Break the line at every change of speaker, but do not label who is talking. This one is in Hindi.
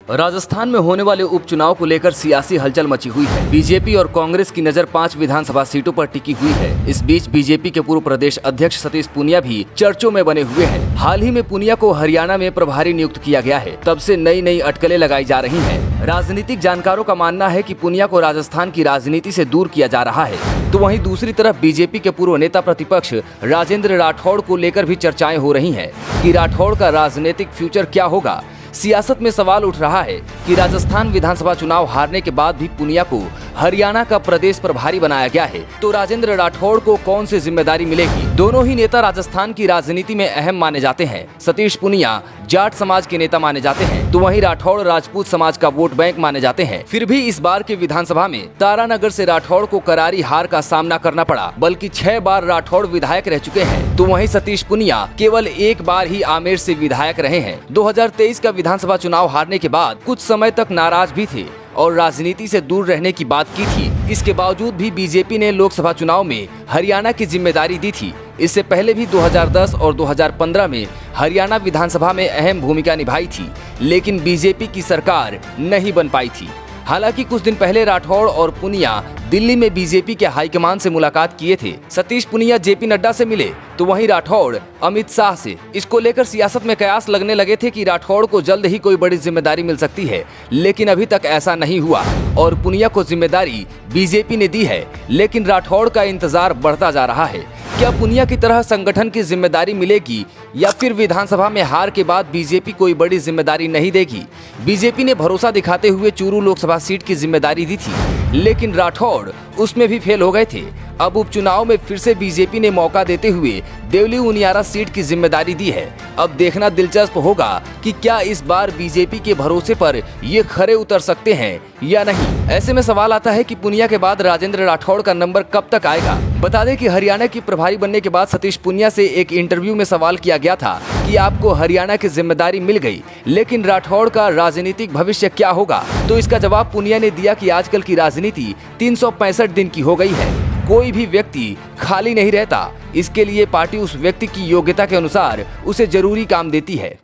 राजस्थान में होने वाले उपचुनाव को लेकर सियासी हलचल मची हुई है। बीजेपी और कांग्रेस की नजर 5 विधानसभा सीटों पर टिकी हुई है। इस बीच बीजेपी के पूर्व प्रदेश अध्यक्ष सतीश पूनिया भी चर्चों में बने हुए हैं। हाल ही में पूनिया को हरियाणा में प्रभारी नियुक्त किया गया है। तब से नई नई अटकलें लगाई जा रही हैं। राजनीतिक जानकारों का मानना है कि पूनिया को राजस्थान की राजनीति से दूर किया जा रहा है। तो वहीं दूसरी तरफ बीजेपी के पूर्व नेता प्रतिपक्ष राजेंद्र राठौड़ को लेकर भी चर्चाएं हो रही हैं कि राठौड़ का राजनीतिक फ्यूचर क्या होगा। सियासत में सवाल उठ रहा है कि राजस्थान विधानसभा चुनाव हारने के बाद भी पूनिया को हरियाणा का प्रदेश प्रभारी बनाया गया है, तो राजेंद्र राठौड़ को कौन सी जिम्मेदारी मिलेगी। दोनों ही नेता राजस्थान की राजनीति में अहम माने जाते हैं। सतीश पूनिया जाट समाज के नेता माने जाते हैं, तो वहीं राठौड़ राजपूत समाज का वोट बैंक माने जाते हैं। फिर भी इस बार के विधानसभा में तारानगर से राठौड़ को करारी हार का सामना करना पड़ा, बल्कि 6 बार राठौड़ विधायक रह चुके हैं, तो वहीं सतीश पूनिया केवल 1 बार ही आमेर से विधायक रहे हैं। 2023 का विधानसभा चुनाव हारने के बाद कुछ समय तक नाराज भी थे और राजनीति से दूर रहने की बात की थी। इसके बावजूद भी बीजेपी ने लोकसभा चुनाव में हरियाणा की जिम्मेदारी दी थी। इससे पहले भी 2010 और 2015 में हरियाणा विधानसभा में अहम भूमिका निभाई थी, लेकिन बीजेपी की सरकार नहीं बन पाई थी। हालांकि कुछ दिन पहले राठौड़ और पूनिया दिल्ली में बीजेपी के हाईकमान से मुलाकात किए थे। सतीश पूनिया जेपी नड्डा से मिले, तो वहीं राठौड़ अमित शाह से। इसको लेकर सियासत में कयास लगने लगे थे कि राठौड़ को जल्द ही कोई बड़ी जिम्मेदारी मिल सकती है, लेकिन अभी तक ऐसा नहीं हुआ और पूनिया को जिम्मेदारी बीजेपी ने दी है। लेकिन राठौड़ का इंतजार बढ़ता जा रहा है। क्या पूनिया की तरह संगठन की जिम्मेदारी मिलेगी या फिर विधानसभा में हार के बाद बीजेपी कोई बड़ी जिम्मेदारी नहीं देगी। बीजेपी ने भरोसा दिखाते हुए चूरू लोकसभा सीट की जिम्मेदारी दी थी, लेकिन राठौड़ उसमें भी फेल हो गए थे। अब उपचुनाव में फिर से बीजेपी ने मौका देते हुए देवली उनियारा सीट की जिम्मेदारी दी है। अब देखना दिलचस्प होगा कि क्या इस बार बीजेपी के भरोसे पर ये खरे उतर सकते हैं या नहीं। ऐसे में सवाल आता है कि पूनिया के बाद राजेंद्र राठौड़ का नंबर कब तक आएगा। बता दें कि हरियाणा की प्रभारी बनने के बाद सतीश पूनिया से एक इंटरव्यू में सवाल किया गया था कि आपको हरियाणा की जिम्मेदारी मिल गई, लेकिन राठौड़ का राजनीतिक भविष्य क्या होगा। तो इसका जवाब पूनिया ने दिया कि आजकल की राजनीति 365 दिन की हो गई है। कोई भी व्यक्ति खाली नहीं रहता। इसके लिए पार्टी उस व्यक्ति की योग्यता के अनुसार उसे जरूरी काम देती है।